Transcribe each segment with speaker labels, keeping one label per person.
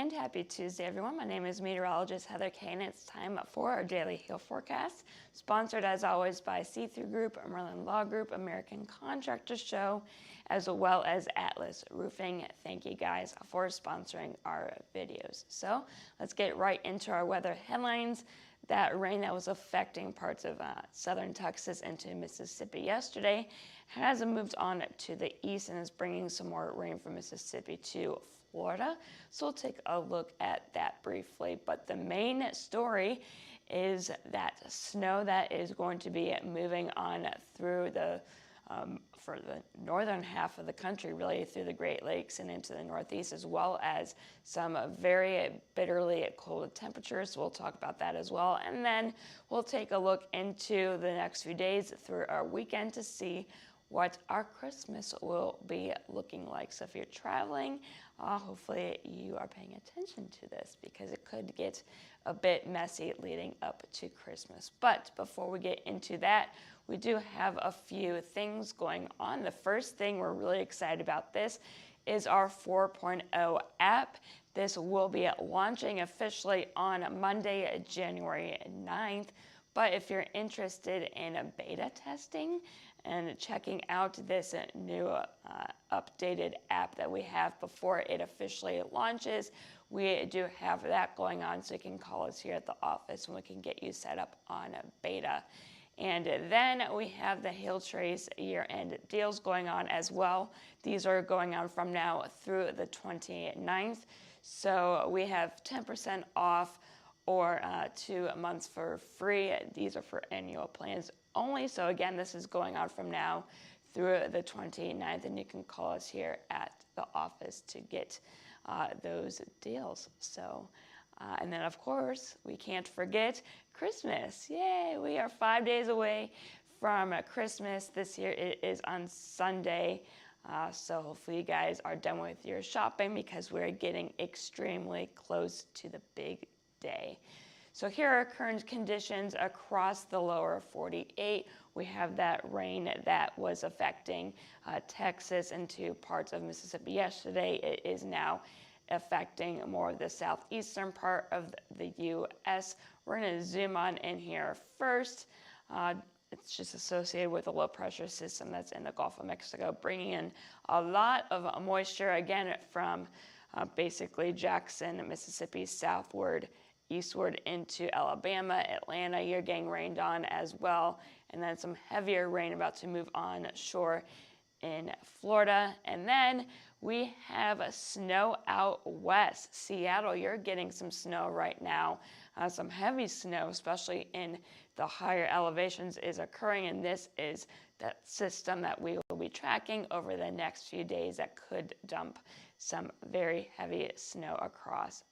Speaker 1: and happy Tuesday, everyone. My name is meteorologist Heather Kane. It's time for our daily hail forecast, sponsored as always by See-Through Group, Merlin Law Group, American Contractors Show, as well as Atlas Roofing. Thank you guys for sponsoring our videos. So let's get right into our weather headlines. That rain that was affecting parts of southern Texas into Mississippi yesterday has moved on to the east and is bringing some more rain from Mississippi to Florida. So we'll take a look at that briefly. But the main story is that snow that is going to be moving on through the for the northern half of the country, really through the Great Lakes and into the Northeast, as well as some very bitterly cold temperatures. So we'll talk about that as well. And then we'll take a look into the next few days through our weekend to see what our Christmas will be looking like. So if you're traveling, hopefully you are paying attention to this because it could get a bit messy leading up to Christmas. But before we get into that, we do have a few things going on. The first thing we're really excited about this is our 4.0 app. This will be launching officially on Monday, January 9th. But if you're interested in beta testing and checking out this new updated app that we have before it officially launches, we do have that going on, so you can call us here at the office and we can get you set up on beta. And then we have the Hail Trace year-end deals going on as well. These are going on from now through the 29th. So we have 10% off or 2 months for free. These are for annual plans only. So again, this is going on from now through the 29th, and you can call us here at the office to get those deals. So, and then of course, we can't forget Christmas. Yay, we are 5 days away from Christmas. This year it is on Sunday. So hopefully you guys are done with your shopping because we're getting extremely close to the big day. So here are current conditions across the lower 48. We have that rain that was affecting Texas into parts of Mississippi yesterday. It is now affecting more of the southeastern part of the U.S. We're going to zoom on in here first. It's just associated with a low pressure system that's in the Gulf of Mexico, bringing in a lot of moisture, again, from basically Jackson, Mississippi, southward, eastward into Alabama, Atlanta. You're getting rained on as well. And then some heavier rain about to move on shore in Florida. And then we have snow out west. Seattle, you're getting some snow right now. Some heavy snow, especially in the higher elevations, is occurring. And this is that system that we will be tracking over the next few days that could dump some very heavy snow across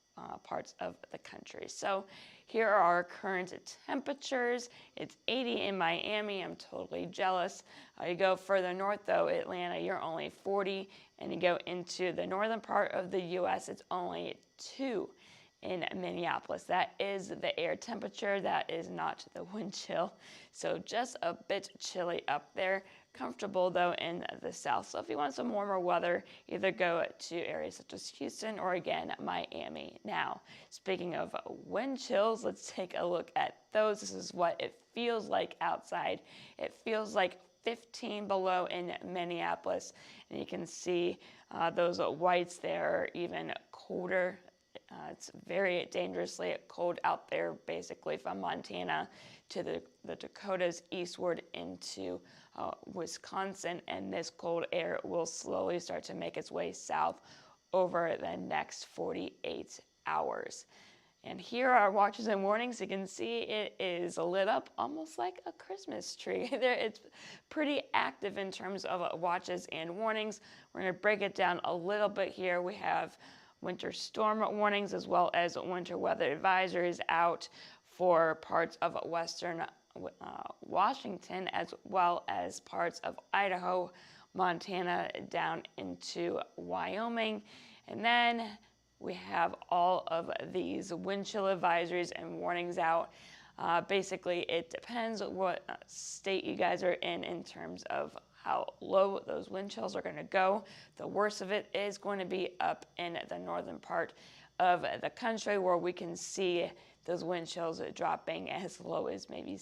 Speaker 1: parts of the country. So here are our current temperatures. It's 80 in Miami. I'm totally jealous. You go further north though, Atlanta, you're only 40. And you go into the northern part of the U.S., it's only 2 in Minneapolis. That is the air temperature. That is not the wind chill. So just a bit chilly up there. Comfortable though in the south. So if you want some warmer weather, either go to areas such as Houston or again Miami. Now, speaking of wind chills, let's take a look at those. This is what it feels like outside. It feels like 15 below in Minneapolis, and you can see those whites there are even colder. It's very dangerously cold out there, basically from Montana to the Dakotas eastward into Wisconsin, and this cold air will slowly start to make its way south over the next 48 hours. And here are our watches and warnings. You can see it is lit up almost like a Christmas tree. It's pretty active in terms of watches and warnings. We're going to break it down a little bit here. We have winter storm warnings as well as winter weather advisories out for parts of western Washington as well as parts of Idaho, Montana, down into Wyoming. And then we have all of these wind chill advisories and warnings out. Basically, it depends what state you guys are in terms of how low those wind chills are going to go. The worst of it is going to be up in the northern part of the country where we can see those wind chills dropping as low as maybe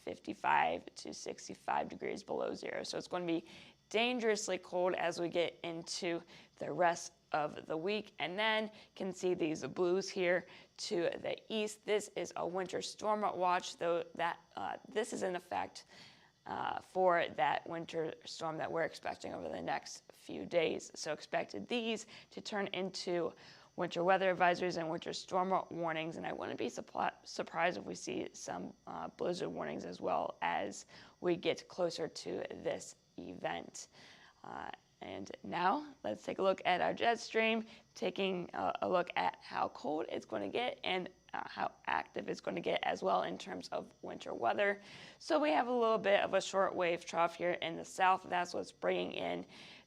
Speaker 1: 55 to 65 degrees below zero. So it's going to be dangerously cold as we get into the rest of the week. And then can see these blues here to the east. This is a winter storm watch, though that this is in effect for that winter storm that we're expecting over the next few days. So expected these to turn into winter weather advisories and winter storm warnings, and I wouldn't be surprised if we see some blizzard warnings as well as we get closer to this event. And now let's take a look at our jet stream, taking a look at how cold it's going to get and how active it's going to get as well in terms of winter weather. So we have a little bit of a short wave trough here in the south. That's what's bringing in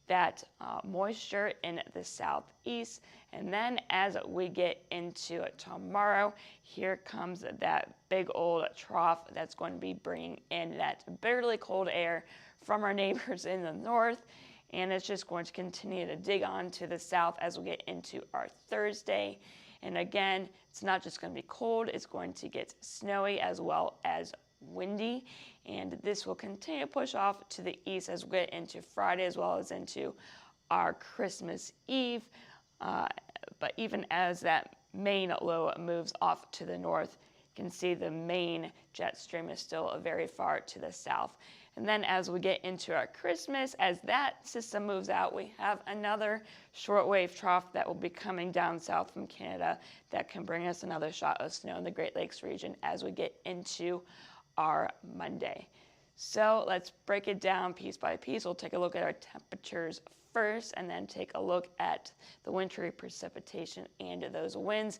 Speaker 1: that moisture in the southeast. And then as we get into tomorrow, here comes that big old trough that's going to be bringing in that bitterly cold air from our neighbors in the north. And it's just going to continue to dig on to the south as we get into our Thursday. And again, it's not just going to be cold, it's going to get snowy as well as windy. And this will continue to push off to the east as we get into Friday as well as into our Christmas Eve. But even as that main low moves off to the north, you can see the main jet stream is still very far to the south. And then as we get into our Christmas, as that system moves out, we have another shortwave trough that will be coming down south from Canada that can bring us another shot of snow in the Great Lakes region as we get into our Monday. So let's break it down piece by piece. We'll take a look at our temperatures first and then take a look at the wintry precipitation and those winds.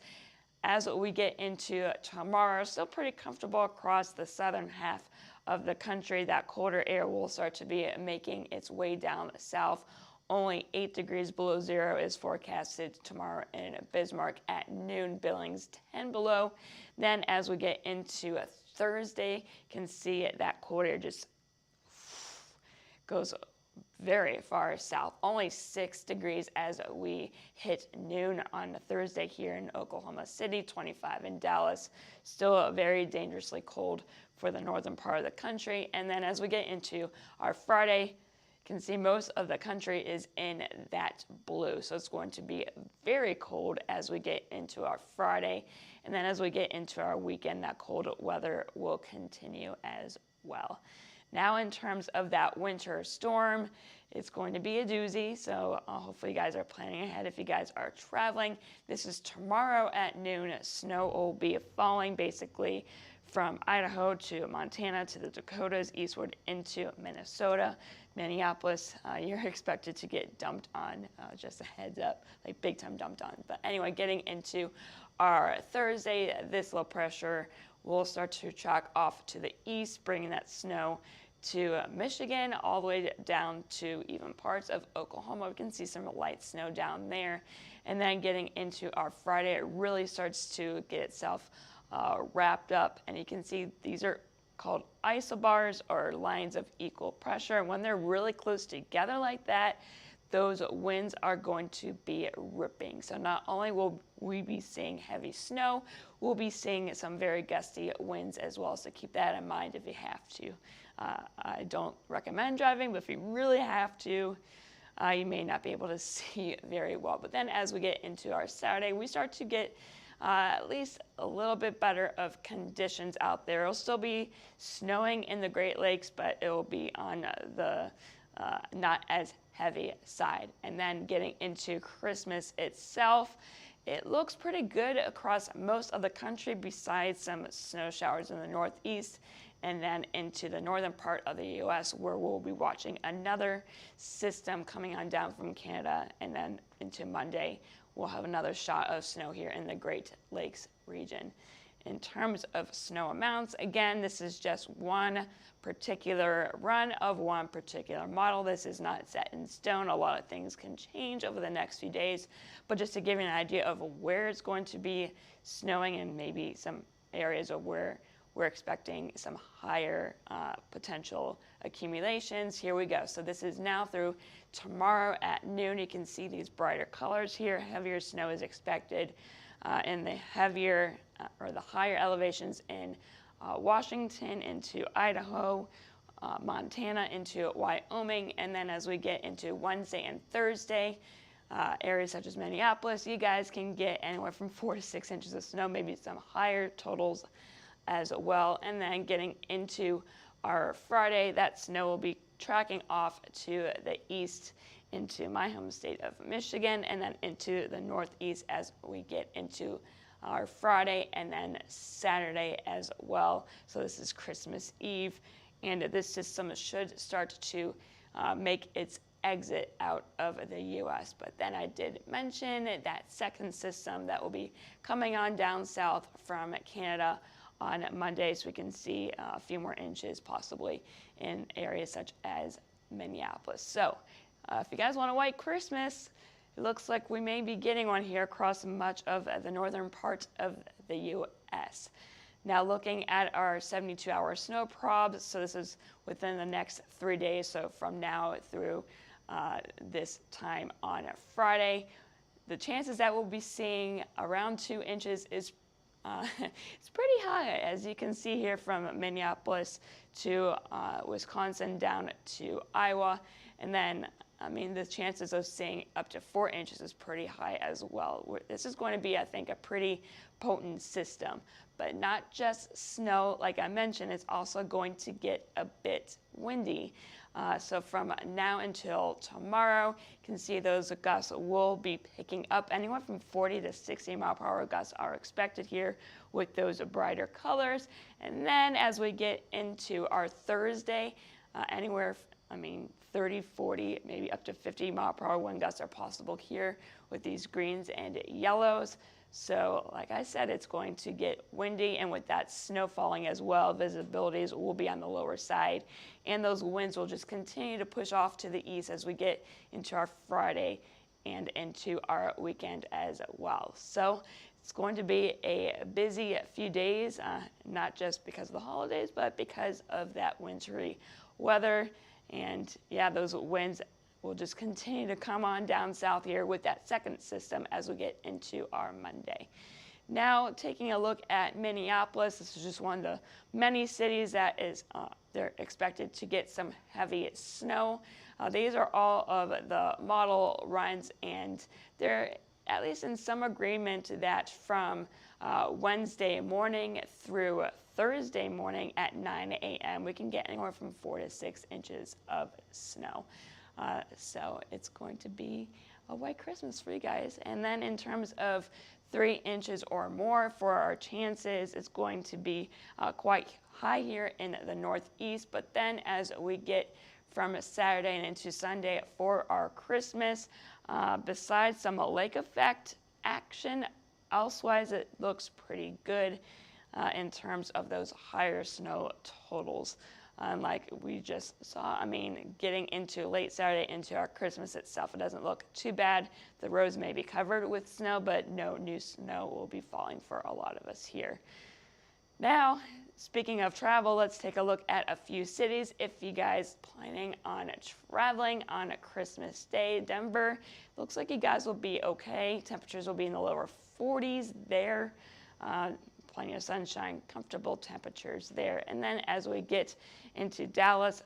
Speaker 1: As we get into tomorrow, still pretty comfortable across the southern half of the country. That colder air will start to be making its way down south. Only 8 degrees below zero is forecasted tomorrow in Bismarck at noon. Billings 10 below. Then as we get into Thursday, can see that cold air just goes very far south. Only 6 degrees as we hit noon on Thursday here in Oklahoma City, 25 in Dallas. Still very dangerously cold for the northern part of the country. And then as we get into our Friday, you can see most of the country is in that blue. So it's going to be very cold as we get into our Friday. And then as we get into our weekend, that cold weather will continue as well. Now in terms of that winter storm, it's going to be a doozy, so hopefully you guys are planning ahead if you guys are traveling. This is tomorrow at noon. Snow will be falling basically from Idaho to Montana to the Dakotas, eastward into Minnesota. Minneapolis, you're expected to get dumped on, just a heads up, like big time dumped on. But anyway, getting into our Thursday, this low pressure will start to track off to the east, bringing that snow to Michigan, all the way down to even parts of Oklahoma. We can see some light snow down there. And then getting into our Friday, it really starts to get itself wrapped up. And you can see these are called isobars, or lines of equal pressure. And when they're really close together like that, those winds are going to be ripping. So not only will we be seeing heavy snow, we'll be seeing some very gusty winds as well. So keep that in mind if you have to. I don't recommend driving, but if you really have to, you may not be able to see very well. But then as we get into our Saturday, we start to get at least a little bit better of conditions out there. It'll still be snowing in the Great Lakes, but it will be on the not as heavy side. And then getting into Christmas itself, it looks pretty good across most of the country besides some snow showers in the northeast, and then into the northern part of the U.S. where we'll be watching another system coming on down from Canada, and then into Monday we'll have another shot of snow here in the Great Lakes region. In terms of snow amounts, again, this is just one particular run of one particular model. This is not set in stone. A lot of things can change over the next few days, but just to give you an idea of where it's going to be snowing and maybe some areas of where we're expecting some higher potential accumulations. Here we go. So this is now through tomorrow at noon. You can see these brighter colors here. Heavier snow is expected in the heavier or the higher elevations in Washington into Idaho, Montana into Wyoming, and then as we get into Wednesday and Thursday, areas such as Minneapolis, you guys can get anywhere from 4 to 6 inches of snow, maybe some higher totals as well. And then getting into our Friday, that snow will be tracking off to the east into my home state of Michigan, and then into the northeast as we get into our Friday and then Saturday as well. So this is Christmas Eve, and this system should start to make its exit out of the U.S. But then I did mention that second system that will be coming on down south from Canada on Monday, so we can see a few more inches possibly in areas such as Minneapolis. So if you guys want a white Christmas, it looks like we may be getting one here across much of the northern part of the U.S. Now looking at our 72-hour snow probes, so this is within the next 3 days, so from now through this time on Friday, the chances that we'll be seeing around 2 inches is it's pretty high, as you can see here from Minneapolis to Wisconsin down to Iowa, and then I mean, the chances of seeing up to 4 inches is pretty high as well. This is going to be, I think, a pretty potent system. But not just snow, like I mentioned, it's also going to get a bit windy. So from now until tomorrow, you can see those gusts will be picking up. Anywhere from 40 to 60 mile per hour gusts are expected here with those brighter colors. And then as we get into our Thursday, anywhere, 30, 40, maybe up to 50 mile per hour wind gusts are possible here with these greens and yellows. So like I said, it's going to get windy, and with that snow falling as well, visibilities will be on the lower side, and those winds will just continue to push off to the east as we get into our Friday and into our weekend as well. So it's going to be a busy few days, not just because of the holidays, but because of that wintry weather. And yeah, those winds will just continue to come on down south here with that second system as we get into our Monday. Now, taking a look at Minneapolis, this is just one of the many cities that is they're expected to get some heavy snow. These are all of the model runs, and they're at least in some agreement that from Wednesday morning through Thursday morning at 9 a.m. we can get anywhere from 4 to 6 inches of snow. So it's going to be a white Christmas for you guys. And then in terms of 3 inches or more for our chances, it's going to be quite high here in the northeast. But then as we get from Saturday and into Sunday for our Christmas, besides some lake effect action, elsewise it looks pretty good in terms of those higher snow totals. Like we just saw, getting into late Saturday into our Christmas itself, it doesn't look too bad. The roads may be covered with snow, but no new snow will be falling for a lot of us here. Now, speaking of travel, let's take a look at a few cities. If you guys planning on traveling on a Christmas Day, Denver, looks like you guys will be okay. Temperatures will be in the lower 40s there. Plenty of sunshine, comfortable temperatures there. And then as we get into Dallas,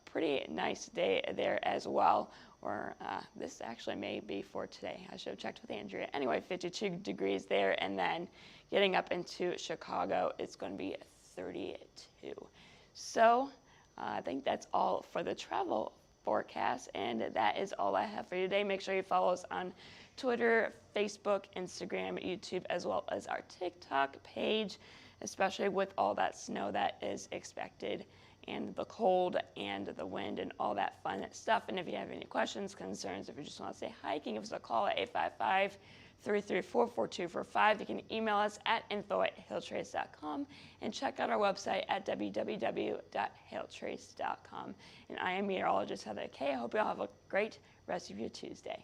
Speaker 1: pretty nice day there as well. Or this actually may be for today. I should have checked with Andrea. Anyway, 52 degrees there. And then getting up into Chicago, it's going to be 32. So I think that's all for the travel forecast. And that is all I have for you today. Make sure you follow us on Twitter, Facebook, Instagram, YouTube, as well as our TikTok page, especially with all that snow that is expected, and the cold and the wind and all that fun stuff. And if you have any questions, concerns, if you just want to say hi, you can give us a call at 855-334-4245. You can email us at info@hailtrace.com and check out our website at www.hailtrace.com. And I am meteorologist Heather Kay. I hope you all have a great rest of your Tuesday.